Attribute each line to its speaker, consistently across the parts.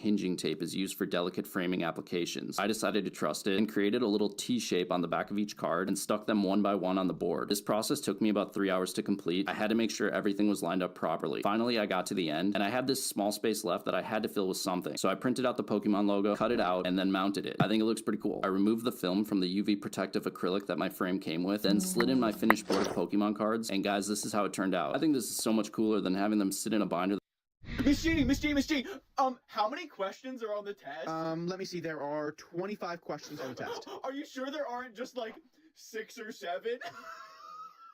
Speaker 1: hinging tape is used for delicate framing applications. I decided to trust it and created a little T shape on the back of each card and stuck them one by one on the board. This process took me about 3 hours to complete. I had to make sure everything was lined up properly. Finally, I got to the end, and I had this small space left that I had to fill with something. So I printed out the Pokemon logo, cut it out, and then mounted it. I think it looks pretty cool. I removed the film from the UV protective acrylic that my frame came with, then slid in my finished board of Pokemon cards, and guys, this is how it turned out. I think this is so much cooler than having them sit in a binder.
Speaker 2: Miss G, how many questions are on the test?
Speaker 3: Let me see, there are 25 questions on the test.
Speaker 2: Are you sure there aren't just like 6 or 7?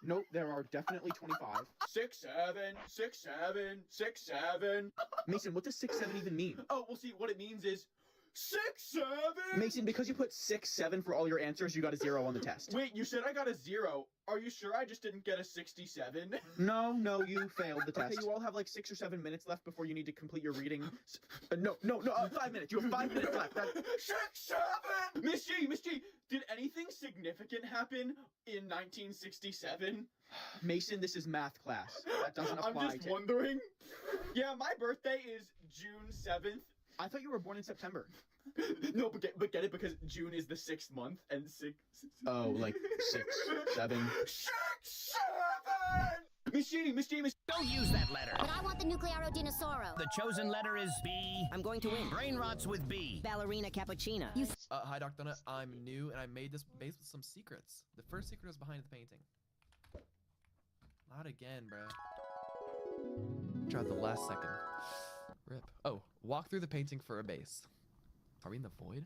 Speaker 3: Nope, there are definitely 25.
Speaker 2: 6, 7, 6, 7, 6, 7.
Speaker 3: Mason, what does 6, 7 even mean?
Speaker 2: Oh, well, see, what it means is 6, 7.
Speaker 3: Mason, because you put 6, 7 for all your answers, you got a 0 on the test.
Speaker 2: Wait, you said I got a 0. Are you sure I just didn't get a 67?
Speaker 3: No, you failed the test.
Speaker 2: Okay, you all have like 6 or 7 minutes left before you need to complete your reading.
Speaker 3: No, 5 minutes. You have 5 minutes left.
Speaker 2: 6, 7. Miss G, did anything significant happen in 1967?
Speaker 3: Mason, this is math class. That doesn't apply.
Speaker 2: I'm just wondering. Yeah, my birthday is June 7th.
Speaker 3: I thought you were born in September.
Speaker 2: No, but get it because June is the 6th month and 6.
Speaker 3: Oh, like 6, 7.
Speaker 2: 6, 7. Miss G.
Speaker 4: Don't use that letter.
Speaker 5: But I want the Nuclearo Dinosauro.
Speaker 4: The chosen letter is B.
Speaker 5: I'm going to win.
Speaker 4: Brain rots with B.
Speaker 5: Ballerina Cappuccina.
Speaker 6: Hi, Dr. Donut. I'm new, and I made this based with some secrets. The first secret is behind the painting. Not again, bruh. Tried the last second. Rip. Oh, walk through the painting for a base. Are we in the void?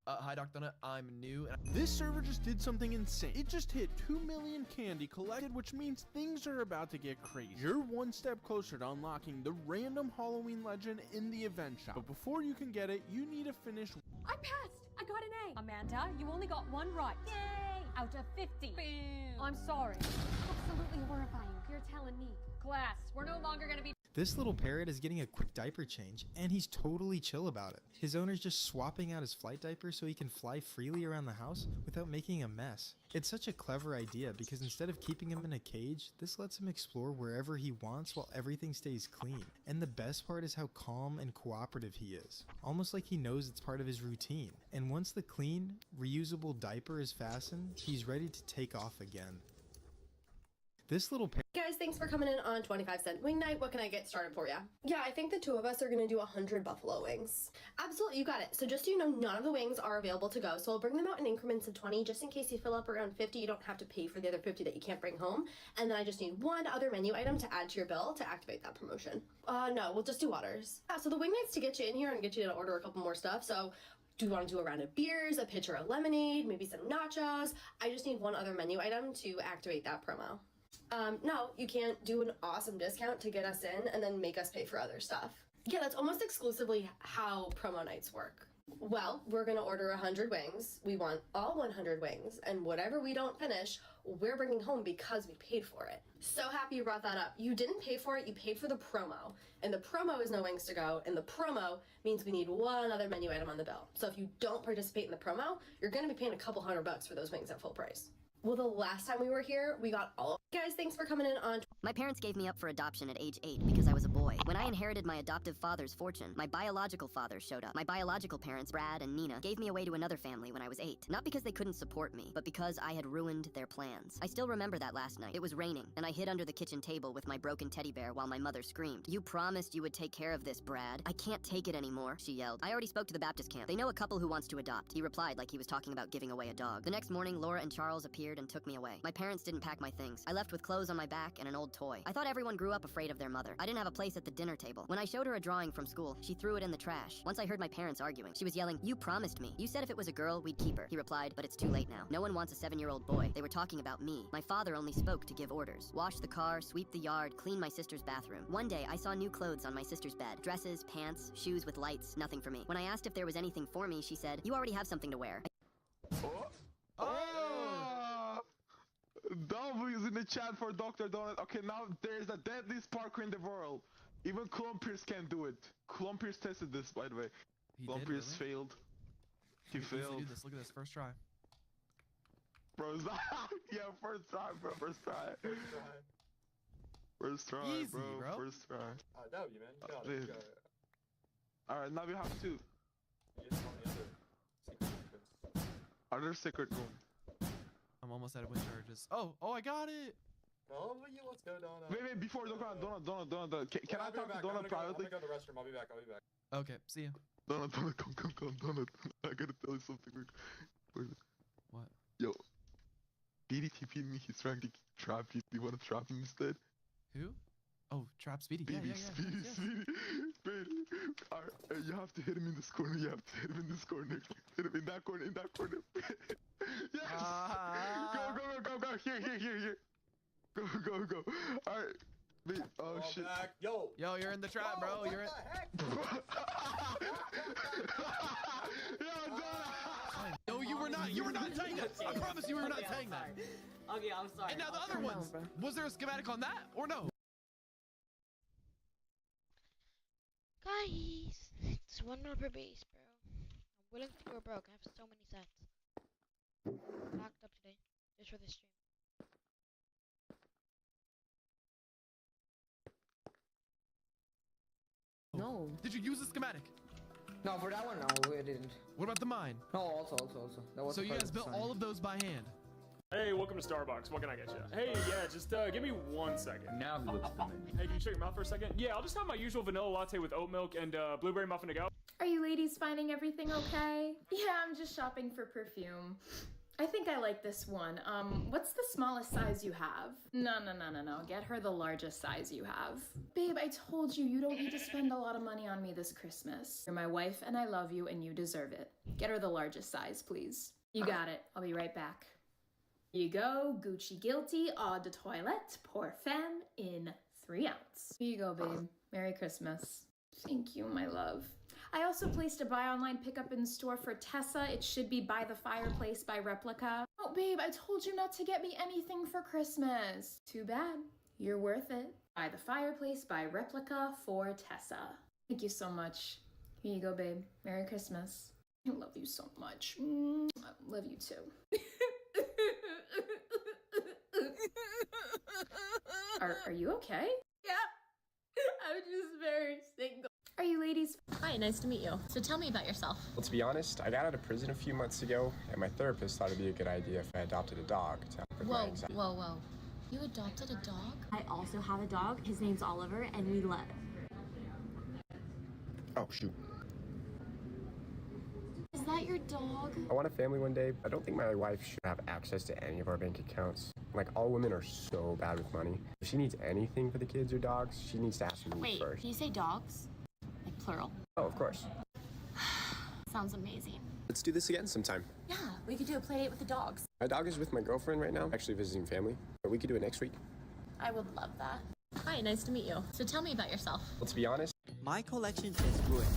Speaker 6: Hi, Dr. Donut. I'm new, and
Speaker 7: this server just did something insane. It just hit 2 million candy collected, which means things are about to get crazy. You're one step closer to unlocking the random Halloween legend in the event shop. But before you can get it, you need to finish.
Speaker 8: I passed! I got an A! Amanda, you only got 1 right. Yay! Out of 50. Boom. I'm sorry. Absolutely horrifying. You're telling me. Class, we're no longer gonna be—
Speaker 9: This little parrot is getting a quick diaper change, and he's totally chill about it. His owner's just swapping out his flight diaper so he can fly freely around the house without making a mess. It's such a clever idea because instead of keeping him in a cage, this lets him explore wherever he wants while everything stays clean. And the best part is how calm and cooperative he is, almost like he knows it's part of his routine. And once the clean, reusable diaper is fastened, he's ready to take off again. This little parrot—
Speaker 10: Guys, thanks for coming in on 25-cent wing night. What can I get started for you? Yeah, I think the 2 of us are gonna do 100 buffalo wings. Absolutely, you got it. So just so you know, none of the wings are available to go. So I'll bring them out in increments of 20, just in case you fill up around 50, you don't have to pay for the other 50 that you can't bring home. And then I just need 1 other menu item to add to your bill to activate that promotion. No, we'll just do waters. Yeah, so the wing night's to get you in here and get you to order a couple more stuff. So do you want to do a round of beers, a pitcher of lemonade, maybe some nachos? I just need 1 other menu item to activate that promo. No, you can't do an awesome discount to get us in and then make us pay for other stuff. Yeah, that's almost exclusively how promo nights work. Well, we're gonna order 100 wings. We want all 100 wings, and whatever we don't finish, we're bringing home because we paid for it. So happy you brought that up. You didn't pay for it, you paid for the promo. And the promo is no wings to go, and the promo means we need 1 other menu item on the bill. So if you don't participate in the promo, you're gonna be paying a couple $100 for those wings at full price. Well, the last time we were here, we got all— Guys, thanks for coming in on—
Speaker 5: My parents gave me up for adoption at age 8 because I was a boy. When I inherited my adoptive father's fortune, my biological father showed up. My biological parents, Brad and Nina, gave me away to another family when I was 8. Not because they couldn't support me, but because I had ruined their plans. I still remember that last night. It was raining, and I hid under the kitchen table with my broken teddy bear while my mother screamed, "You promised you would take care of this, Brad. I can't take it anymore," she yelled. I already spoke to the Baptist camp. They know a couple who wants to adopt. He replied like he was talking about giving away a dog. The next morning, Laura and Charles appeared and took me away. My parents didn't pack my things. I left with clothes on my back and an old toy. I thought everyone grew up afraid of their mother. I didn't have a place at the dinner table. When I showed her a drawing from school, she threw it in the trash. Once I heard my parents arguing, she was yelling, "You promised me. You said if it was a girl, we'd keep her." He replied, "But it's too late now. No one wants a 7-year-old boy." They were talking about me. My father only spoke to give orders. Wash the car, sweep the yard, clean my sister's bathroom. One day, I saw new clothes on my sister's bed. Dresses, pants, shoes with lights, nothing for me. When I asked if there was anything for me, she said, "You already have something to wear."
Speaker 11: W is in the chat for Dr. Donut. Okay, now there's the deadliest parkour in the world. Even Clone Pierce can't do it. Clone Pierce tested this, by the way. Clone Pierce failed. He failed.
Speaker 6: Do this. Look at this. First try.
Speaker 11: Bro, yeah, first try, bro. First try. First try,
Speaker 6: Easy,
Speaker 11: bro.
Speaker 6: bro.
Speaker 11: First try.
Speaker 2: W, man. You got it.
Speaker 11: Alright, now we have two. Other secret room.
Speaker 6: I'm almost out of wind charges. Oh, I got it.
Speaker 12: Oh, let's go, Donut.
Speaker 11: Wait, before Donut. Can I talk to Donut privately?
Speaker 12: I'm gonna go to the restroom. I'll be back.
Speaker 6: Okay, see ya.
Speaker 11: Donut, come, Donut. I gotta tell you something quick. Wait.
Speaker 6: What?
Speaker 11: Yo. Speedy TP'd me, he's trying to trap you. Do you wanna trap him instead?
Speaker 6: Who? Oh, trap Speedy.
Speaker 11: Speedy.
Speaker 6: Yeah.
Speaker 11: Alright, you have to hit him in this corner. Hit him in that corner. Yes! Go. Here. Go. Alright. Wait, oh shit.
Speaker 12: Back. Yo,
Speaker 6: you're in the trap, bro. You're in. No, you were not saying that. I promise you were not saying that.
Speaker 13: Okay, I'm sorry.
Speaker 6: And now the other ones. Was there a schematic on that or no?
Speaker 14: Guys, it's $1 per base, bro. I'm willing to go broke. I have so many sets. Locked up today, just for this stream.
Speaker 13: No.
Speaker 6: Did you use the schematic?
Speaker 13: No, for that one, no, we didn't.
Speaker 6: What about the mine?
Speaker 13: No, also. That was
Speaker 6: So you guys built all of those by hand?
Speaker 15: Hey, welcome to Starbucks. What can I get you? Hey, yeah, just give me 1 second.
Speaker 12: now he looks to me.
Speaker 15: Hey, can you shut your mouth for a second? Yeah, I'll just have my usual vanilla latte with oat milk and blueberry muffin to go.
Speaker 8: Are you ladies finding everything okay? Yeah, I'm just shopping for perfume. I think I like this one. What's the smallest size you have? No. Get her the largest size you have. Babe, I told you don't need to spend a lot of money on me this Christmas. You're my wife and I love you and you deserve it. Get her the largest size, please. You got it. I'll be right back. Here you go. Gucci Guilty Eau de Toilette pour femme in 3 ounce. Here you go, babe. Merry Christmas. Thank you, my love. I also placed a buy online pickup in store for Tessa. It should be By the Fireplace by Replica. Oh, babe, I told you not to get me anything for Christmas. Too bad. You're worth it. By the Fireplace by Replica for Tessa. Thank you so much. Here you go, babe. Merry Christmas. I love you so much. I love you too. Are you okay? Yeah. I'm just very single. Are you ladies?
Speaker 10: Hi, nice to meet you. So tell me about yourself.
Speaker 12: Well, to be honest, I got out of prison a few months ago, and my therapist thought it'd be a good idea if I adopted a dog to help with my anxiety.
Speaker 10: Whoa. You adopted a dog?
Speaker 16: I also have a dog. His name's Oliver, and we love.
Speaker 12: Oh, shoot.
Speaker 10: Is that your dog?
Speaker 12: I want a family one day. I don't think my wife should have access to any of our bank accounts. Like, all women are so bad with money. If she needs anything for the kids or dogs, she needs to ask me
Speaker 10: Wait,
Speaker 12: first.
Speaker 10: can you say dogs? Like plural.
Speaker 12: Oh, of course.
Speaker 10: Sounds amazing.
Speaker 12: Let's do this again sometime.
Speaker 10: Yeah, we could do a play date with the dogs.
Speaker 12: My dog is with my girlfriend right now, actually visiting family, but we could do it next week.
Speaker 10: I would love that. Hi, nice to meet you. So tell me about yourself.
Speaker 12: Well, to be honest,
Speaker 17: my collection is ruined.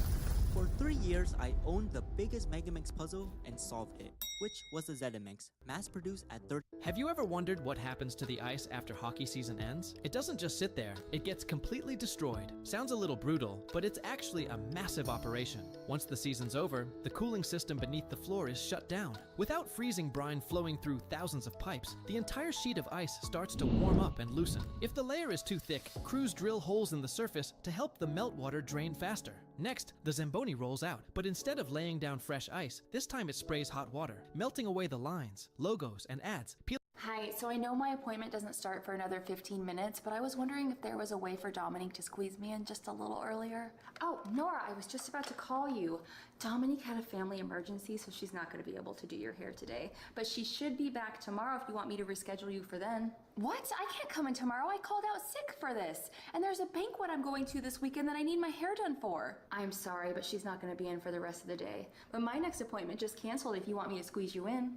Speaker 17: For 3 years, I owned the biggest Megaminx puzzle and solved it, which was the Zenimax, mass-produced at 30.
Speaker 18: Have you ever wondered what happens to the ice after hockey season ends? It doesn't just sit there, it gets completely destroyed. Sounds a little brutal, but it's actually a massive operation. Once the season's over, the cooling system beneath the floor is shut down. Without freezing brine flowing through thousands of pipes, the entire sheet of ice starts to warm up and loosen. If the layer is too thick, crews drill holes in the surface to help the meltwater drain faster. Next, the Zamboni rolls out, but instead of laying down fresh ice, this time it sprays hot water, melting away the lines, logos, and ads.
Speaker 19: Hi, so I know my appointment doesn't start for another 15 minutes, but I was wondering if there was a way for Dominique to squeeze me in just a little earlier. Oh, Nora, I was just about to call you. Dominique had a family emergency, so she's not going to be able to do your hair today, but she should be back tomorrow if you want me to reschedule you for then. What? I can't come in tomorrow. I called out sick for this, and there's a banquet I'm going to this weekend that I need my hair done for. I'm sorry, but she's not going to be in for the rest of the day. But my next appointment just canceled if you want me to squeeze you in.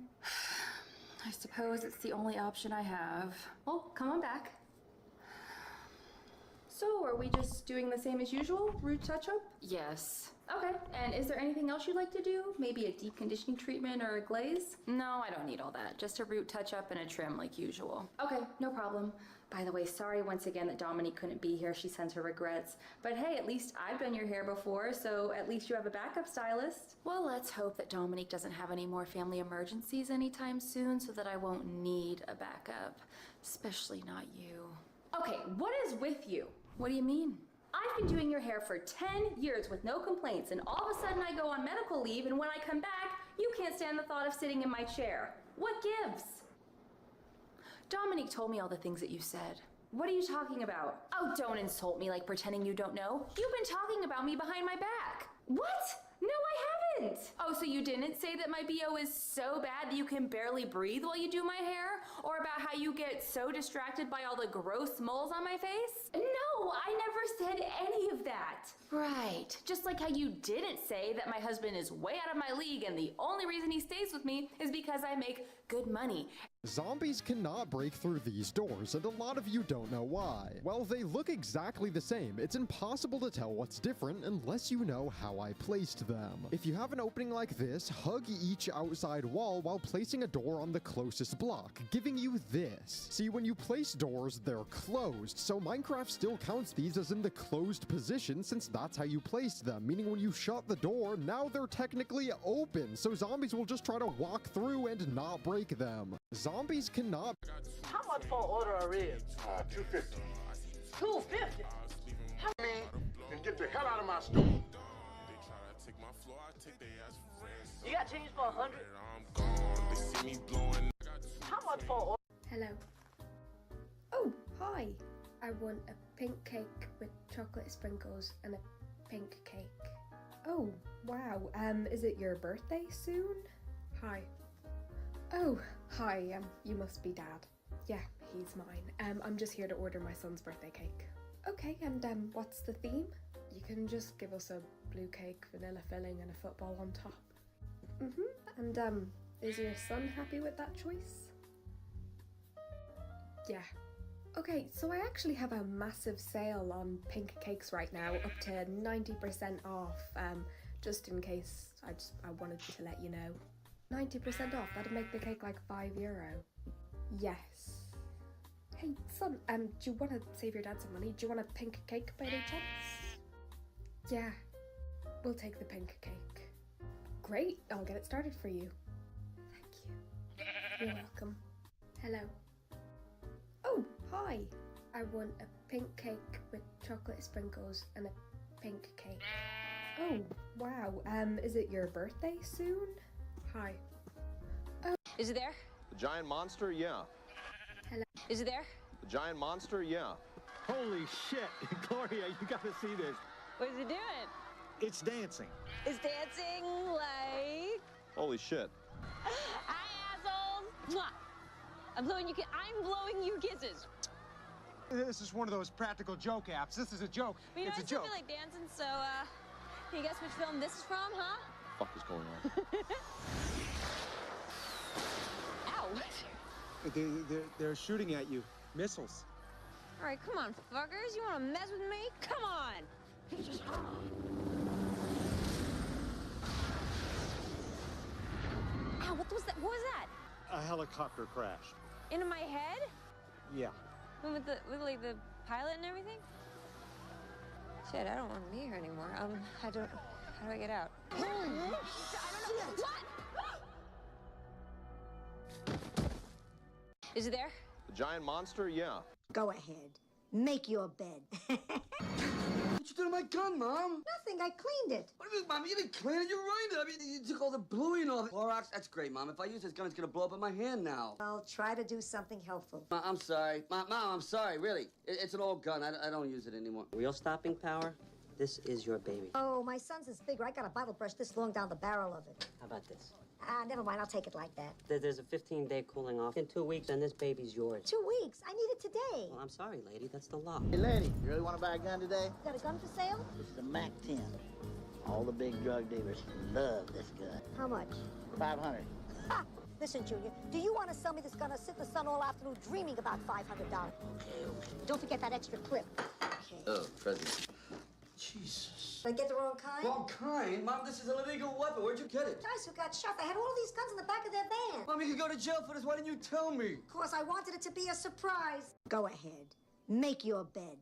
Speaker 19: I suppose it's the only option I have. Well, come on back. So, are we just doing the same as usual? Root touch-up? Yes. Okay, and is there anything else you'd like to do? Maybe a deep conditioning treatment or a glaze? No, I don't need all that. Just a root touch-up and a trim like usual. Okay, no problem. By the way, sorry once again that Dominique couldn't be here. She sends her regrets. But hey, at least I've done your hair before, so at least you have a backup stylist. Well, let's hope that Dominique doesn't have any more family emergencies anytime soon so that I won't need a backup. Especially not you. Okay, what is with you? What do you mean? I've been doing your hair for 10 years with no complaints, and all of a sudden I go on medical leave, and when I come back, you can't stand the thought of sitting in my chair. What gives? Dominique told me all the things that you said. What are you talking about? Oh, don't insult me like pretending you don't know. You've been talking about me behind my back. What? No, I haven't. Oh, so you didn't say that my BO is so bad that you can barely breathe while you do my hair? Or about how you get so distracted by all the gross moles on my face? No, I never said any of that. Right, just like how you didn't say that my husband is way out of my league and the only reason he stays with me is because I make good money.
Speaker 20: Zombies cannot break through these doors, and a lot of you don't know why. While they look exactly the same, it's impossible to tell what's different unless you know how I placed them. If you have an opening like this, hug each outside wall while placing a door on the closest block, giving you this. See, when you place doors, they're closed, so Minecraft still counts these as in the closed position since that's how you placed them, meaning when you shut the door, now they're technically open, so zombies will just try to walk through and not break them. Zombies cannot.
Speaker 21: How much for an order of ribs? $2.50. $2.50? How many? And get the hell out of my store. You got change for 100? How much for an order?
Speaker 22: Hello. Oh, hi. I want a pink cake with chocolate sprinkles and a pink cake. Oh, wow. Is it your birthday soon? Hi. Oh, hi. You must be Dad. Yeah, he's mine. I'm just here to order my son's birthday cake. Okay, and what's the theme? You can just give us a blue cake, vanilla filling, and a football on top. And is your son happy with that choice? Yeah. Okay, so I actually have a massive sale on pink cakes right now, up to 90% off, just in case I wanted to let you know. 90% off, that'd make the cake like €5. Yes. Hey, son, do you want to save your dad some money? Do you want a pink cake by any chance? Yeah, we'll take the pink cake. Great, I'll get it started for you. Thank you. You're welcome. Hello. Oh, hi. I want a pink cake with chocolate sprinkles and a pink cake. Oh, wow. Is it your birthday soon? Hi. Oh.
Speaker 23: Is it there?
Speaker 24: The giant monster? Yeah.
Speaker 22: Hello.
Speaker 23: Is it there?
Speaker 24: The giant monster? Yeah.
Speaker 25: Holy shit. Gloria, you gotta see this.
Speaker 23: What is it doing?
Speaker 25: It's dancing.
Speaker 23: It's dancing like...
Speaker 24: Holy shit.
Speaker 23: Hi, assholes! Mwah! I'm blowing you kisses.
Speaker 25: This is one of those practical joke apps. This is a joke.
Speaker 23: But you know,
Speaker 25: it's
Speaker 23: I
Speaker 25: a
Speaker 23: still
Speaker 25: joke.
Speaker 23: feel like dancing, so, can you guess which film this is from, huh?
Speaker 24: What the fuck is going on?
Speaker 23: Ow!
Speaker 25: They're shooting at you. Missiles.
Speaker 23: All right, come on, fuckers. You want to mess with me? Come on! Ow, what was that? What was that?
Speaker 25: A helicopter crashed.
Speaker 23: Into my head?
Speaker 25: Yeah.
Speaker 23: With like the pilot and everything? Shit, I don't want to be here anymore. How do I get out? I don't know. What? Is it there?
Speaker 24: The giant monster? Yeah.
Speaker 26: Go ahead. Make your bed.
Speaker 27: What you did to my gun, Mom?
Speaker 26: Nothing, I cleaned it.
Speaker 27: What do you mean, Mom? You didn't clean it, you ruined it. I mean, you took all the bluey and all the Clorox. That's great, Mom. If I use this gun, it's gonna blow up in my hand now.
Speaker 26: I'll try to do something helpful.
Speaker 27: I'm sorry. Mom, I'm sorry, really. It's an old gun. I don't use it anymore.
Speaker 28: Wheel stopping power? This is your baby.
Speaker 26: Oh, my son's is bigger. I got a Bible brush this long down the barrel of it.
Speaker 28: How about this?
Speaker 26: Never mind, I'll take it like that.
Speaker 28: There's a 15-day cooling off. In 2 weeks, and this baby's yours.
Speaker 26: 2 weeks? I need it today.
Speaker 28: Well, I'm sorry, lady. That's the law.
Speaker 29: Hey, lady, you really want to buy a gun today?
Speaker 26: Got a gun for sale?
Speaker 29: This is a MAC-10. All the big drug dealers love this gun.
Speaker 26: How much?
Speaker 29: $500.
Speaker 26: Ha! Listen, Junior, do you want to sell me this gun or sit in the sun all afternoon dreaming about $500? Don't forget that extra clip. Okay.
Speaker 28: Oh, present.
Speaker 27: Jesus.
Speaker 26: Did I get the wrong kind?
Speaker 27: Wrong kind? Mom, this is an illegal weapon. Where'd you get it?
Speaker 26: Guys who got shot, they had all these guns in the back of their van.
Speaker 27: Mom, you could go to jail for this. Why didn't you tell me?
Speaker 26: Of course, I wanted it to be a surprise. Go ahead. Make your bed.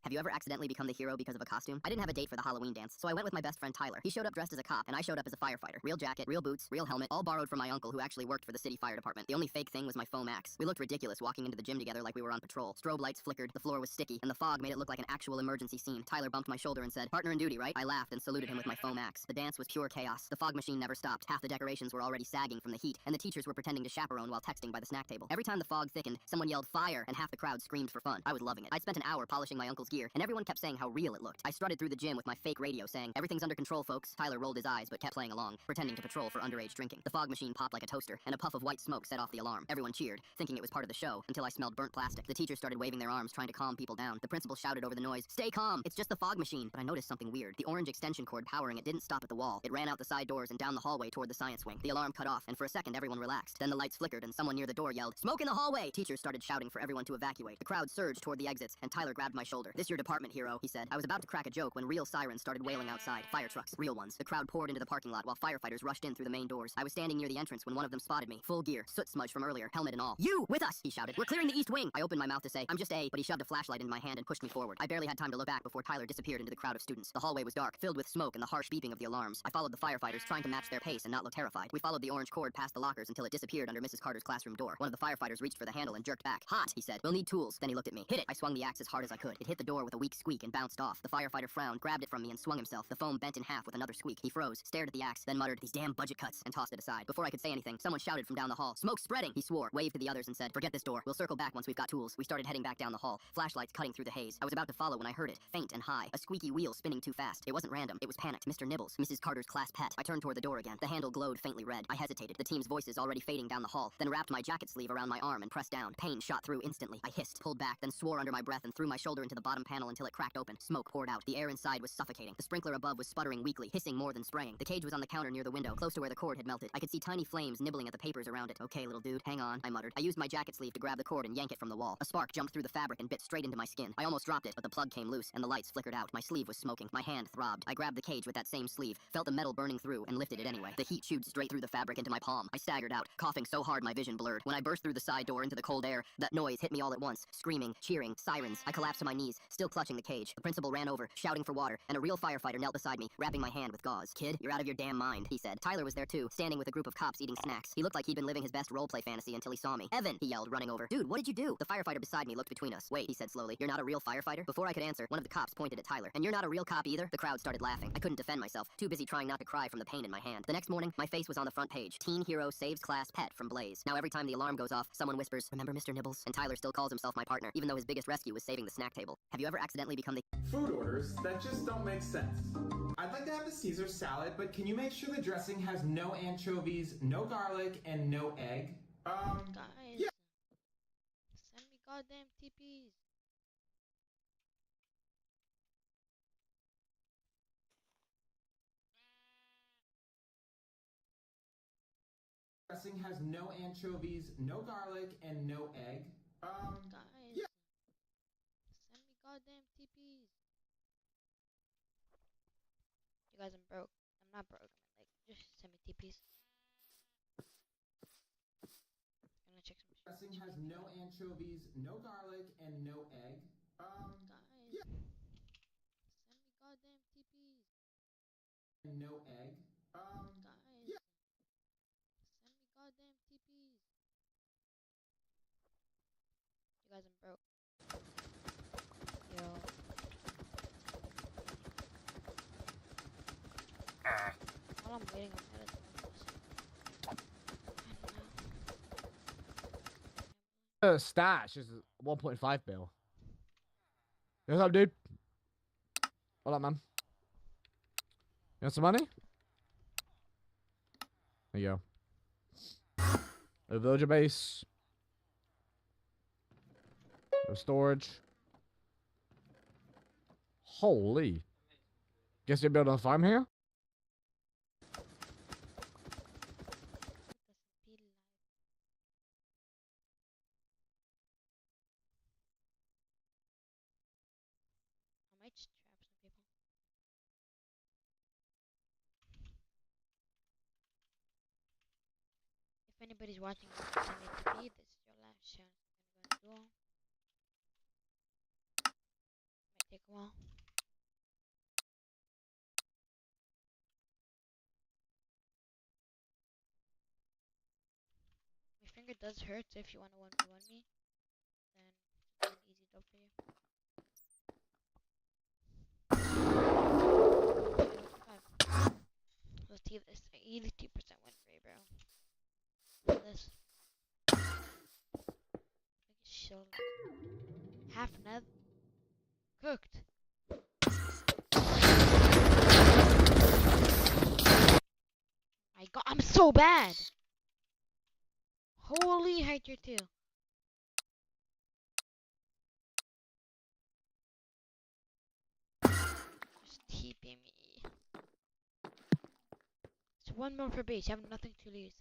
Speaker 1: Have you ever accidentally become the hero because of a costume? I didn't have a date for the Halloween dance, so I went with my best friend Tyler. He showed up dressed as a cop, and I showed up as a firefighter. Real jacket, real boots, real helmet, all borrowed from my uncle who actually worked for the city fire department. The only fake thing was my foam axe. We looked ridiculous walking into the gym together like we were on patrol. Strobe lights flickered, the floor was sticky, and the fog made it look like an actual emergency scene. Tyler bumped my shoulder and said, "Partner in duty, right?" I laughed and saluted him with my foam axe. The dance was pure chaos. The fog machine never stopped. Half the decorations were already sagging from the heat, and the teachers were pretending to chaperone while texting by the snack table. Every time the fog thickened, someone yelled fire, and half the crowd screamed for fun. I was loving it. I spent an hour polishing my uncle's gear, and everyone kept saying how real it looked. I strutted through the gym with my fake radio saying, "Everything's under control, folks." Tyler rolled his eyes but kept playing along, pretending to patrol for underage drinking. The fog machine popped like a toaster, and a puff of white smoke set off the alarm. Everyone cheered, thinking it was part of the show, until I smelled burnt plastic. The teachers started waving their arms, trying to calm people down. The principal shouted over the noise, "Stay calm, it's just the fog machine." But I noticed something weird. The orange extension cord powering it didn't stop at the wall. It ran out the side doors and down the hallway toward the science wing. The alarm cut off, and for a second everyone relaxed. Then the lights flickered, and someone near the door yelled, "Smoke in the hallway!" Teachers started shouting for everyone to evacuate. The crowd surged toward the exits, and Tyler grabbed my shoulder. "This your department, hero," he said. I was about to crack a joke when real sirens started wailing outside. Fire trucks, real ones. The crowd poured into the parking lot while firefighters rushed in through the main doors. I was standing near the entrance when one of them spotted me. Full gear, soot smudge from earlier, helmet and all. "You, with us!" he shouted. "We're clearing the east wing." I opened my mouth to say, "I'm just A," but he shoved a flashlight in my hand and pushed me forward. I barely had time to look back before Tyler disappeared into the crowd of students. The hallway was dark, filled with smoke and the harsh beeping of the alarms. I followed the firefighters, trying to match their pace and not look terrified. We followed the orange cord past the lockers until it disappeared under Mrs. Carter's classroom door. One of the firefighters reached for the handle and jerked back. "Hot," he said. "We'll need tools." Then he looked at me. "Hit it." I swung the axe as hard as I could. It hit the door with a weak squeak and bounced off. The firefighter frowned, grabbed it from me and swung himself. The foam bent in half with another squeak. He froze, stared at the axe, then muttered, "These damn budget cuts," and tossed it aside. Before I could say anything, someone shouted from down the hall, "Smoke's spreading!" He swore, waved to the others and said, "Forget this door. We'll circle back once we've got tools." We started heading back down the hall, flashlights cutting through the haze. I was about to follow when I heard it, faint and high, a squeaky wheel spinning too fast. It wasn't random, it was panicked. Mr. Nibbles, Mrs. Carter's class pet. I turned toward the door again. The handle glowed faintly red. I hesitated, the team's voices already fading down the hall, then wrapped my jacket sleeve around my arm and pressed down. Pain shot through instantly. I hissed, pulled back, then swore under my breath and threw my shoulder into the bottom panel until it cracked open. Smoke poured out. The air inside was suffocating. The sprinkler above was sputtering weakly, hissing more than spraying. The cage was on the counter near the window, close to where the cord had melted. I could see tiny flames nibbling at the papers around it. "Okay, little dude, hang on," I muttered. I used my jacket sleeve to grab the cord and yank it from the wall. A spark jumped through the fabric and bit straight into my skin. I almost dropped it, but the plug came loose, and the lights flickered out. My sleeve was smoking. My hand throbbed. I grabbed the cage with that same sleeve, felt the metal burning through, and lifted it anyway. The heat chewed straight through the fabric into my palm. I staggered out, coughing so hard my vision blurred. When I burst through the side door into the cold air, that noise hit me all at once. Screaming, cheering, sirens. I collapsed to my knees, still clutching the cage. The principal ran over, shouting for water, and a real firefighter knelt beside me, wrapping my hand with gauze. "Kid, you're out of your damn mind," he said. Tyler was there too, standing with a group of cops eating snacks. He looked like he'd been living his best roleplay fantasy until he saw me. "Evan," he yelled, running over. "Dude, what did you do?" The firefighter beside me looked between us. "Wait," he said slowly. "You're not a real firefighter?" Before I could answer, one of the cops pointed at Tyler. "And you're not a real cop either?" The crowd started laughing. I couldn't defend myself, too busy trying not to cry from the pain in my hand. The next morning, my face was on the front page. Teen hero saves class pet from Blaze. Now every time the alarm goes off, someone whispers, "Remember Mr. Nibbles?" And Tyler still calls himself my partner, even though his biggest rescue was saving the snack table. Have you ever accidentally become the
Speaker 2: Food orders that just don't make sense. I'd like to have the Caesar salad, but can you make sure the dressing has no anchovies, no garlic, and no egg?
Speaker 3: Guys,
Speaker 2: yeah.
Speaker 3: Send me goddamn TPs.
Speaker 2: Dressing has no anchovies, no garlic, and no egg.
Speaker 3: Guys,
Speaker 2: yeah.
Speaker 3: send me goddamn TPs. You guys, I'm broke. I'm not broke. I mean, like, just send me TPs. I'm gonna check some shit.
Speaker 2: Dressing has no anchovies, no garlic, and no egg.
Speaker 3: Guys,
Speaker 2: yeah.
Speaker 3: send me goddamn TPs.
Speaker 2: And no egg.
Speaker 3: Guys,
Speaker 2: yeah.
Speaker 3: send me goddamn TPs. You guys, I'm broke. Yo. While I'm waiting, I'm gonna
Speaker 4: Stash is 1.5 mil. What's up, dude? What up, man? You want some money? There you go. A villager base. No storage. Holy. Guess you're building a farm here?
Speaker 3: I might just trap some people. If anybody's watching this, send me TP. This is your last chance. I'm gonna go and duel. take a while. My finger does hurt, so if you want to 1v1 me, then it's an easy dub for you. Let's see this. 82% win rate, bro. Look at this. Look at shield. Half net. Cooked. My god, I'm so bad! Holy height, you're two. Just TPing me. It's 1 mil per base, you have nothing to lose.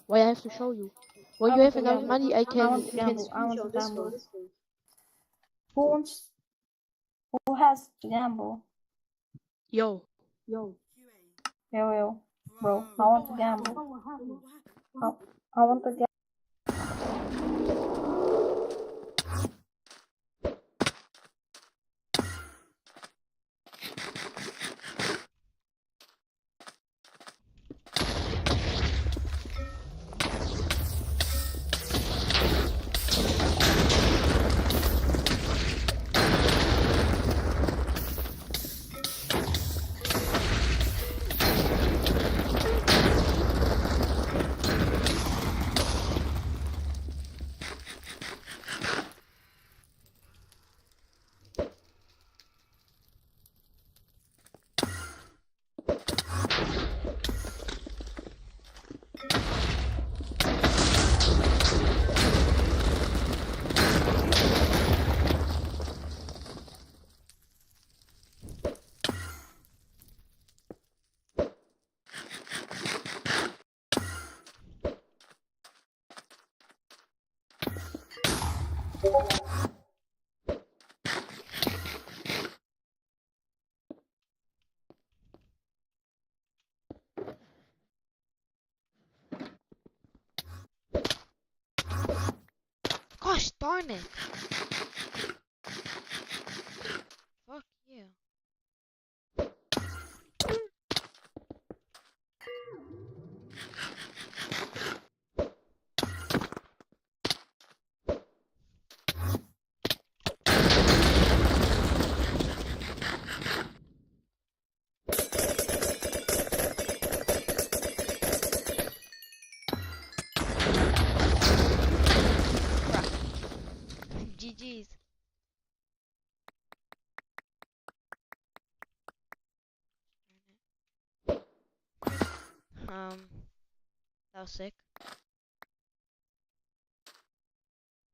Speaker 5: Why I have to show you? When you have enough money, I can
Speaker 6: gamble. Who has to gamble?
Speaker 5: Yo.
Speaker 6: Yo, bro, I want to gamble. I want to gamble.
Speaker 3: Gosh darn it! Fuck you. GG's. That was sick.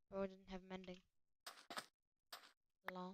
Speaker 3: Bro didn't have mending. Lol.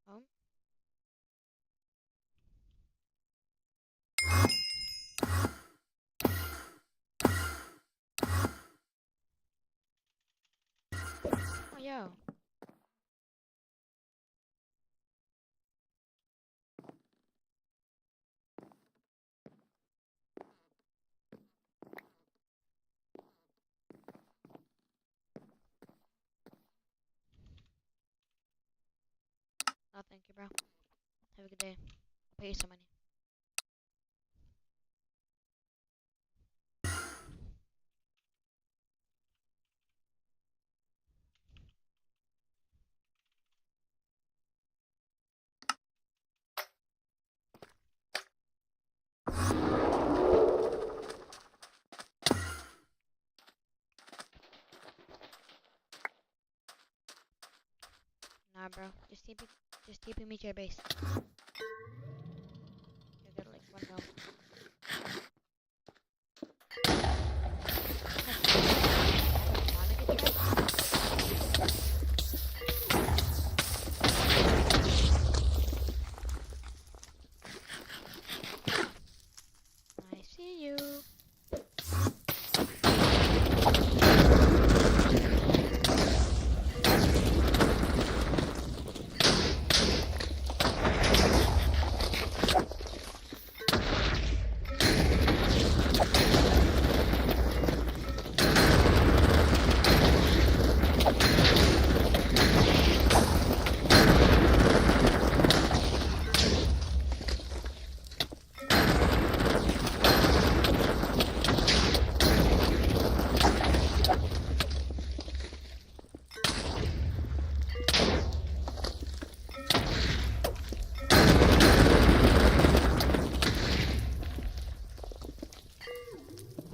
Speaker 3: Oh, yo. thank you, bro. Have a good day. I'll pay you some money. Nah, bro. Just TP me to your base. You got like 1 mil. I see you.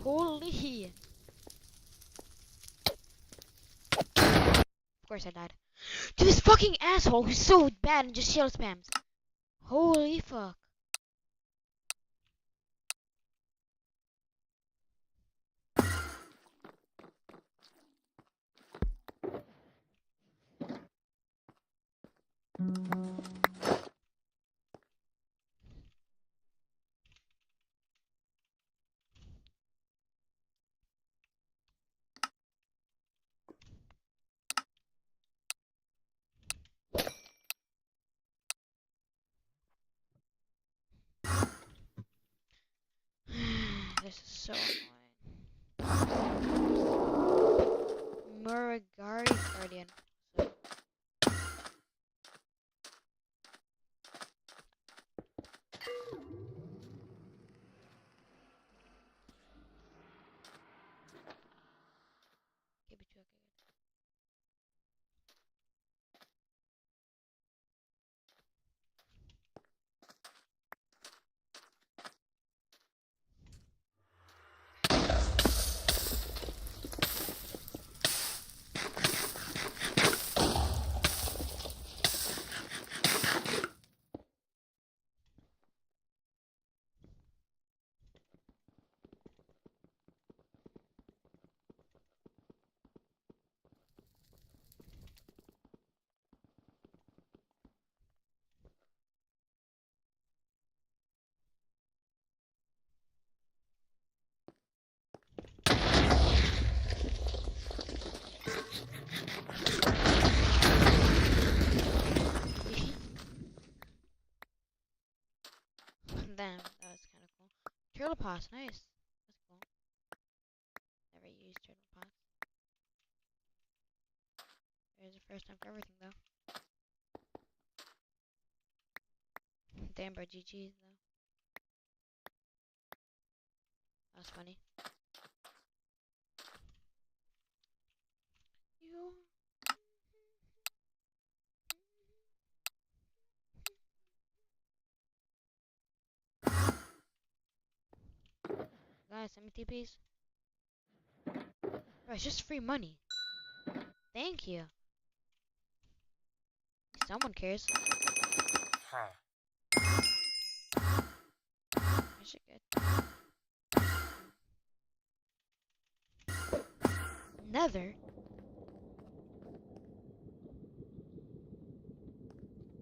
Speaker 3: Holy! Of course I died. To this fucking asshole who's so bad and just shield spams. Holy fuck. This is so annoying. Muragari Guardian. Damn, that was kind of cool. Turtle Pass, nice. That's cool. Never used Turtle Pass. There's a first time for everything, though. Damn, bro, GG's, though. That was funny. You. Guys, send me TPs. Bro, it's just free money. Thank you. Someone cares. I should get. Nether.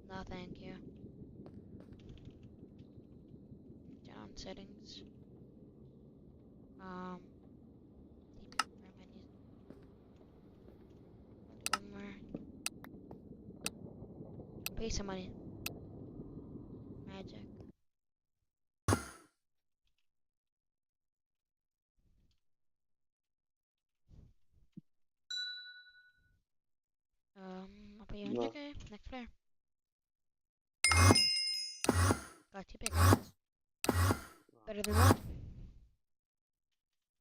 Speaker 3: No, thank you. Down settings. One more. Pay some money. Magic. I'll pay you 100k. Next player. Got 2 pickaxes. Better than 1.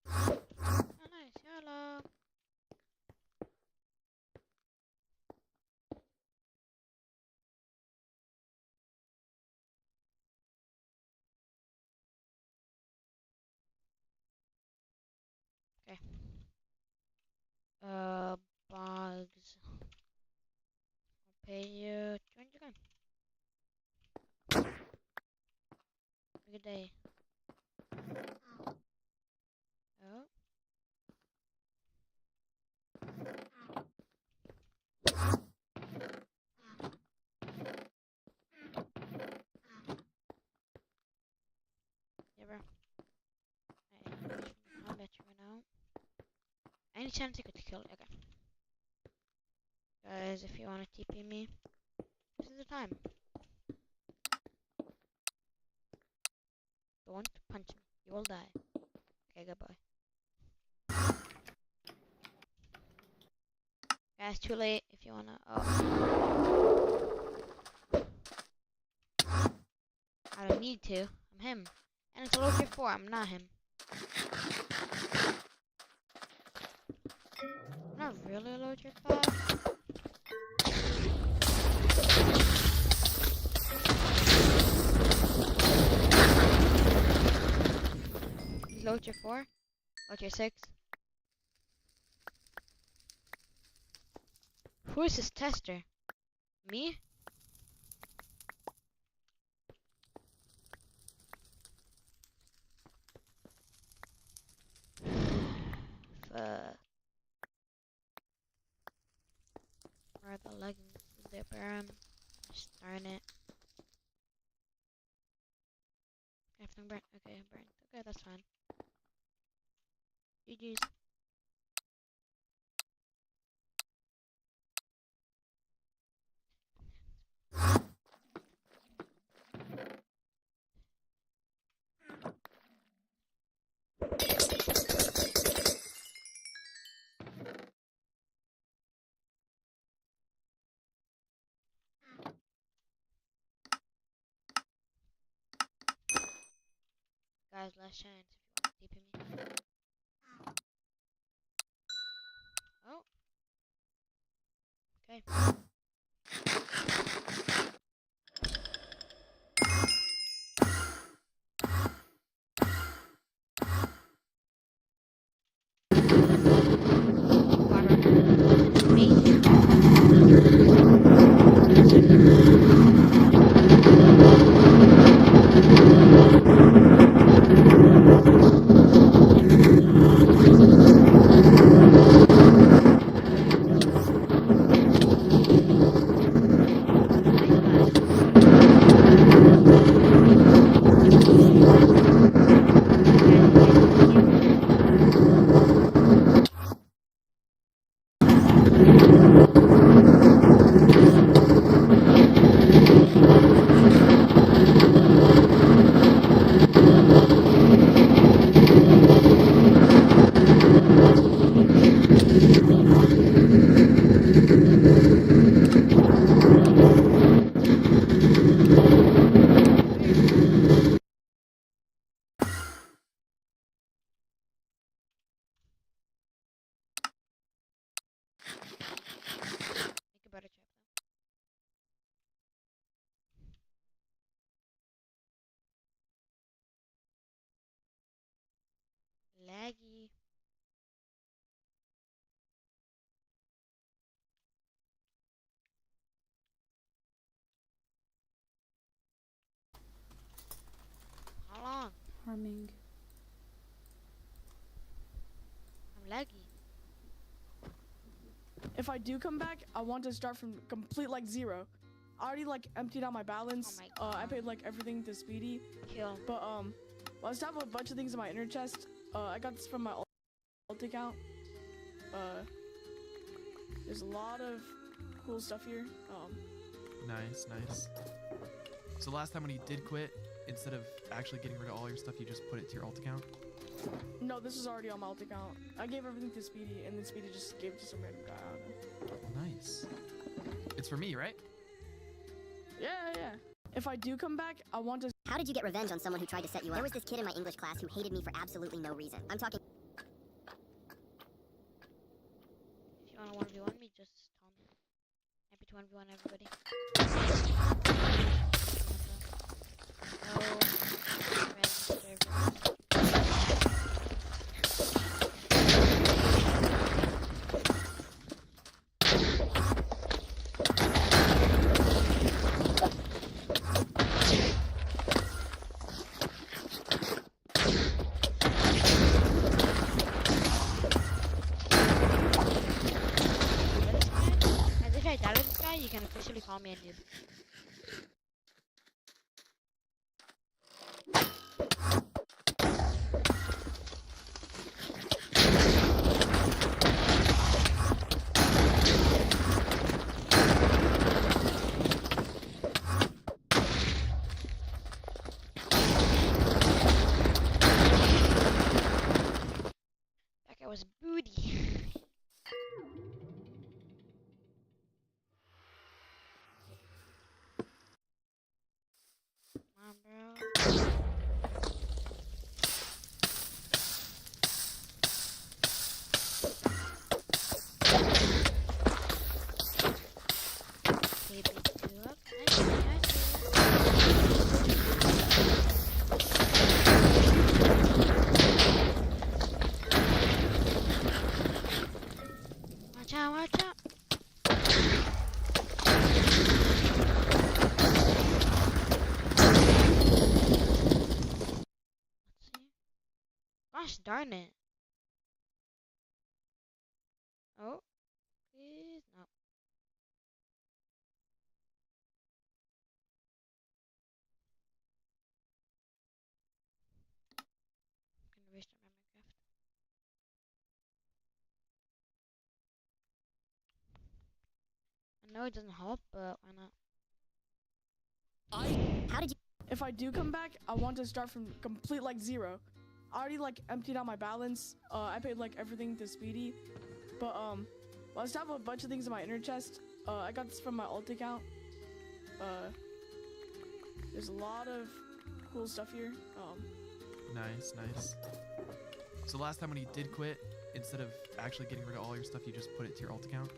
Speaker 3: Oh, nice. Hello. Okay. Bugs. I'll pay you 200 gun. Have a good day. Oh. Yeah, bro. I'll bet you right now. Any chance you could kill it? Okay. Guys, if you want to TP me, this is the time. Don't punch me. You will die. Okay, goodbye. Guys, too late if you wanna. Oh. I don't need to. I'm him. And it's a low tier 4. I'm not him. I'm not really a low tier 5. He's low tier 4. Low tier 6. Who is this tester? Me? Where are the leggings? Did they wear them? Just darn it. Everything burnt. Okay, burnt. Okay, that's fine. GG's. Guys, last chance if you want to TP me. Oh. Okay. Make a better trip though. Laggy. How long?
Speaker 7: Harming.
Speaker 3: I'm laggy.
Speaker 7: If I do come back, I want to start from complete like 0. I already like emptied out my balance. I paid like everything to Speedy.
Speaker 3: Kill.
Speaker 7: But well, I still have a bunch of things in my inner chest. I got this from my alt account. There's a lot of cool stuff here.
Speaker 8: Nice, nice. So last time when you did quit, instead of actually getting rid of all your stuff, you just put it to your alt account?
Speaker 7: No, this is already on my alt account. I gave everything to Speedy, and then Speedy just gave it to some random guy. I don't know.
Speaker 8: Nice. It's for me, right?
Speaker 7: Yeah. If I do come back, I want to.
Speaker 1: How did you get revenge on someone who tried to set you up? There was this kid in my English class who hated me for absolutely no reason. I'm talking.
Speaker 3: If you wanna 1v1 me, just tell me. Happy to 1v1 everybody. As if I doubted this guy, you can officially call me a noob. That guy was booty. Come on, bro. He beat two up. Nice, Watch out, watch out. Gosh darn it. Oh, please, no. I'm gonna restart my Minecraft. I know it doesn't help, but why not?
Speaker 1: How did you?
Speaker 7: If I do come back, I want to start from complete like zero. I already like emptied out my balance. I paid like everything to Speedy, but I still have a bunch of things in my inner chest. I got this from my alt account. There's a lot of cool stuff here.
Speaker 8: Nice, nice. So last time when you did quit, instead of actually getting rid of all your stuff, you just put it to your alt account?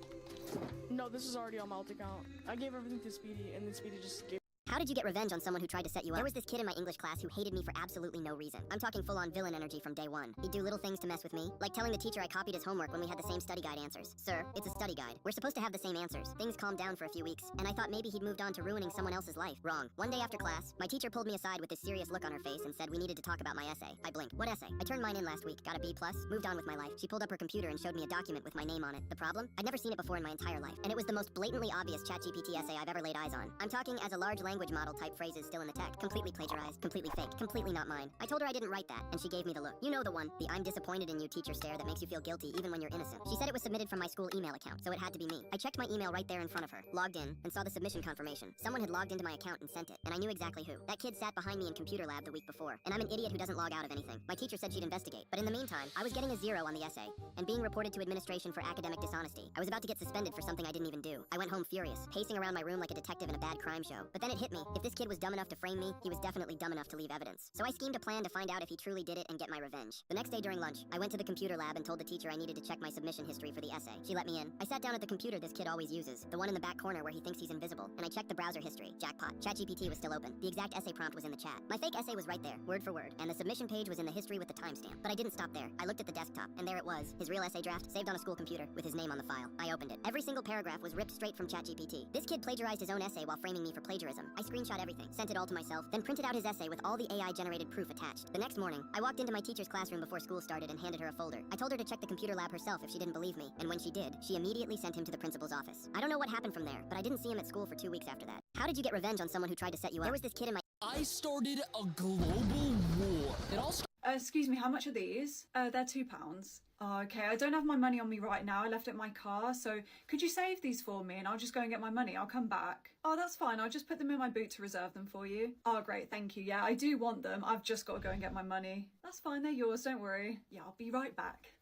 Speaker 7: No, this is already on my alt account. I gave everything to Speedy, and then Speedy just gave.
Speaker 1: How did you get revenge on someone who tried to set you up? There was this kid in my English class who hated me for absolutely no reason. I'm talking full-on villain energy from day one. He'd do little things to mess with me, like telling the teacher I copied his homework when we had the same study guide answers. Sir, it's a study guide. We're supposed to have the same answers. Things calmed down for a few weeks, and I thought maybe he'd moved on to ruining someone else's life. Wrong. One day after class, my teacher pulled me aside with this serious look on her face and said we needed to talk about my essay. I blinked. What essay? I turned mine in last week, got a B+, moved on with my life. She pulled up her computer and showed me a document with my name on it. The problem? I'd never seen it before in my entire life, and it was the most blatantly obvious ChatGPT essay I've ever laid eyes on. I'm talking as a large language model type phrases still in the text. Completely plagiarized, completely fake, completely not mine. I told her I didn't write that, and she gave me the look. You know the one, the I'm disappointed in you teacher stare that makes you feel guilty even when you're innocent. She said it was submitted from my school email account, so it had to be me. I checked my email right there in front of her, logged in, and saw the submission confirmation. Someone had logged into my account and sent it, and I knew exactly who. That kid sat behind me in computer lab the week before, and I'm an idiot who doesn't log out of anything. My teacher said she'd investigate, but in the meantime, I was getting a 0 on the essay, and being reported to administration for academic dishonesty. I was about to get suspended for something I didn't even do. I went home furious, pacing around my room like a detective in a bad crime show. But then it hit me, if this kid was dumb enough to frame me, he was definitely dumb enough to leave evidence. So I schemed a plan to find out if he truly did it and get my revenge. The next day during lunch, I went to the computer lab and told the teacher I needed to check my submission history for the essay. She let me in. I sat down at the computer this kid always uses, the one in the back corner where he thinks he's invisible, and I checked the browser history. Jackpot. ChatGPT was still open. The exact essay prompt was in the chat. My fake essay was right there, word for word, and the submission page was in the history with the timestamp. But I didn't stop there. I looked at the desktop, and there it was, his real essay draft, saved on a school computer, with his name on the file. I opened it. Every single paragraph was ripped straight from ChatGPT. This kid plagiarized his own essay while framing me for plagiarism. I screenshot everything, sent it all to myself, then printed out his essay with all the AI-generated proof attached. The next morning, I walked into my teacher's classroom before school started and handed her a folder. I told her to check the computer lab herself if she didn't believe me, and when she did, she immediately sent him to the principal's office. I don't know what happened from there, but I didn't see him at school for 2 weeks after that. How did you get revenge on someone who tried to set you up? There was this kid in my...
Speaker 9: I started a global war. It all
Speaker 10: excuse me, how much are these? They're £2. Oh, okay, I don't have my money on me right now. I left it in my car, so could you save these for me and I'll just go and get my money. I'll come back. Oh, that's fine. I'll just put them in my boot to reserve them for you. Oh, great. Thank you. Yeah, I do want them. I've just got to go and get my money. That's fine. They're yours. Don't worry. Yeah, I'll be right back.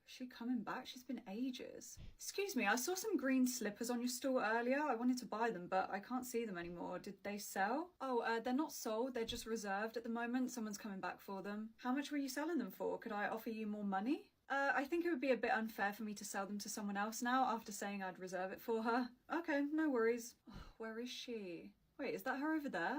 Speaker 10: Is she coming back? She's been ages. Excuse me, I saw some green slippers on your store earlier. I wanted to buy them, but I can't see them anymore. Did they sell? Oh, they're not sold. They're just reserved at the moment. Someone's coming back for them. How much were you selling them for? Could I offer you more money? I think it would be a bit unfair for me to sell them to someone else now after saying I'd reserve it for her. Okay, no worries. Oh, where is she? Wait, is that her over there?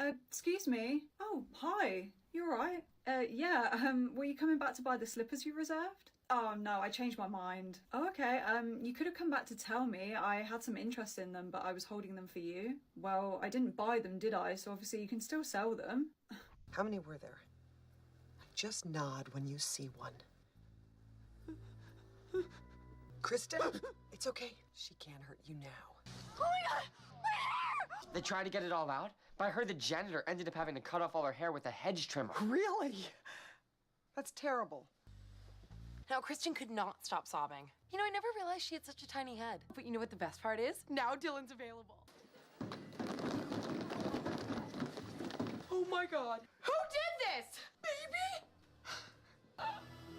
Speaker 10: Excuse me. Oh, hi. You alright? Yeah, were you coming back to buy the slippers you reserved? Oh no, I changed my mind. Oh, okay, you could have come back to tell me. I had some interest in them, but I was holding them for you. Well, I didn't buy them, did I? So obviously you can still sell them.
Speaker 11: How many were there? Just nod when you see one. Kristen, it's okay. She can't hurt you now.
Speaker 12: Oh my god! My hair! They tried to get it all out, but I heard the janitor ended up having to cut off all her hair with a hedge trimmer.
Speaker 11: Really? That's terrible.
Speaker 13: Now, Kristen could not stop sobbing. You know, I never realized she had such a tiny head. But you know what the best part is? Now Dylan's available.
Speaker 11: Oh my god.
Speaker 13: Who did this?
Speaker 11: Baby!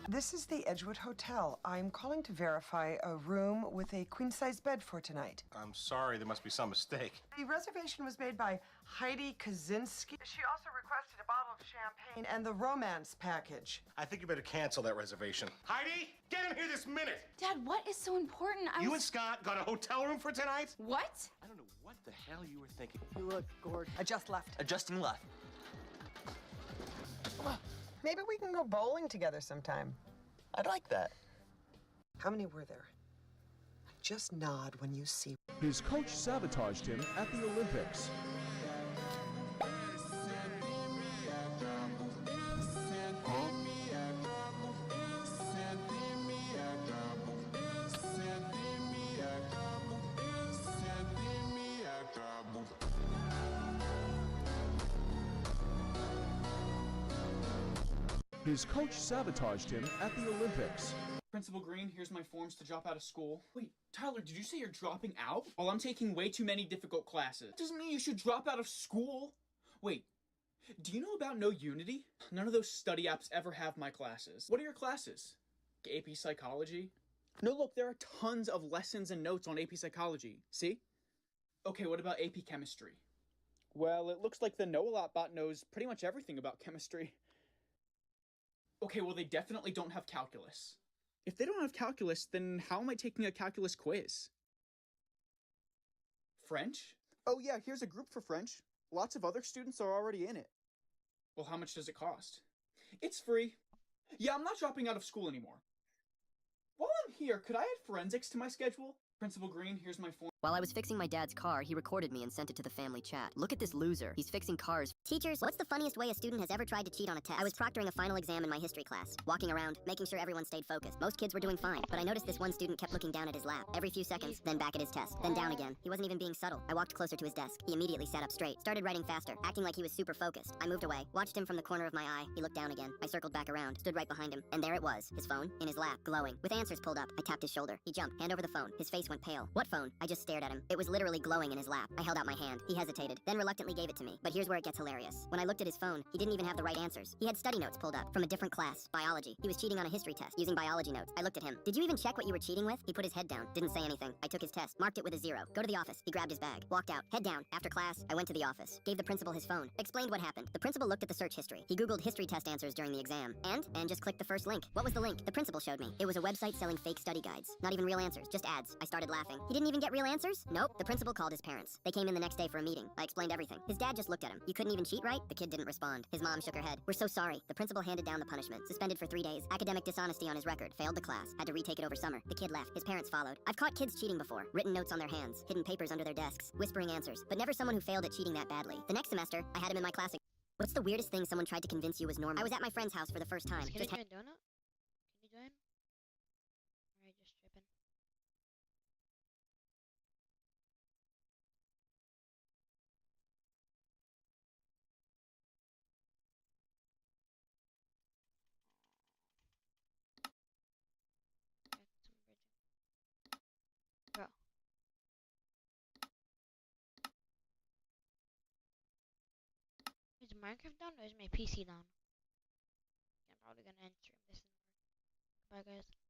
Speaker 11: This is the Edgewood Hotel. I'm calling to verify a room with a queen-size bed for tonight.
Speaker 21: I'm sorry, there must be some mistake.
Speaker 11: The reservation was made by Heidi Kaczynski. She also requested a bottle of champagne and the romance package.
Speaker 21: I think you better cancel that reservation. Heidi, get in here this minute!
Speaker 13: Dad, what is so important?
Speaker 21: You and Scott got a hotel room for tonight?
Speaker 13: What?
Speaker 21: I don't know what the hell you were thinking.
Speaker 11: You look gorgeous. I just left.
Speaker 12: Adjusting left.
Speaker 11: Maybe we can go bowling together sometime.
Speaker 12: I'd like that.
Speaker 11: How many were there? Just nod when you see.
Speaker 14: His coach sabotaged him at the Olympics. His coach sabotaged him at the Olympics.
Speaker 15: Principal Green, here's my forms to drop out of school. Wait, Tyler, did you say you're dropping out? Well, I'm taking way too many difficult classes. That doesn't mean you should drop out of school. Wait, do you know about No Unity? None of those study apps ever have my classes. What are your classes? AP Psychology? No, look, there are tons of lessons and notes on AP Psychology. See? Okay, what about AP Chemistry? Well, it looks like the Know-A-Lot bot knows pretty much everything about chemistry. Okay, well, they definitely don't have calculus. If they don't have calculus, then how am I taking a calculus quiz? French? Oh yeah, here's a group for French. Lots of other students are already in it. Well, how much does it cost? It's free. Yeah, I'm not dropping out of school anymore. While I'm here, could I add forensics to my schedule? Principal Green, here's my form.
Speaker 1: While I was fixing my dad's car, he recorded me and sent it to the family chat. Look at this loser. He's fixing cars.
Speaker 16: Teachers, what's the funniest way a student has ever tried to cheat on a test? I was proctoring a final exam in my history class, walking around, making sure everyone stayed focused. Most kids were doing fine, but I noticed this one student kept looking down at his lap every few seconds, then back at his test, then down again. He wasn't even being subtle. I walked closer to his desk. He immediately sat up straight, started writing faster, acting like he was super focused. I moved away, watched him from the corner of my eye. He looked down again. I circled back around, stood right behind him, and there it was, his phone, in his lap, glowing. With answers pulled up, I tapped his shoulder. He jumped, hand over the phone. His face went pale. What phone? I just stared at him. It was literally glowing in his lap. I held out my hand. He hesitated, then reluctantly gave it to me. But here's where it gets hilarious. When I looked at his phone, he didn't even have the right answers. He had study notes pulled up from a different class, biology. He was cheating on a history test using biology notes. I looked at him. Did you even check what you were cheating with? He put his head down, didn't say anything. I took his test, marked it with a 0. Go to the office. He grabbed his bag, walked out, head down. After class, I went to the office, gave the principal his phone, explained what happened. The principal looked at the search history. He Googled history test answers during the exam, and just clicked the first link. What was the link? The principal showed me. It was a website selling fake study guides. Not even real answers, just ads. I started laughing. He didn't even get real answers? Nope. The principal called his parents. They came in the next day for a meeting. I explained everything. His dad just looked at him. You couldn't even cheat, right? The kid didn't respond. His mom shook her head. We're so sorry. The principal handed down the punishment. Suspended for 3 days. Academic dishonesty on his record. Failed the class. Had to retake it over summer. The kid left. His parents followed. I've caught kids cheating before. Written notes on their hands. Hidden papers under their desks. Whispering answers. But never someone who failed at cheating that badly. The next semester, I had him in my class. What's the weirdest thing someone tried to convince you was normal? I was at my friend's house for the first time.
Speaker 3: Can you join Donut? Can you join? Alright, just tripping. Bro. Is Minecraft down or is my PC down? I'm probably gonna end stream this. Bye, guys.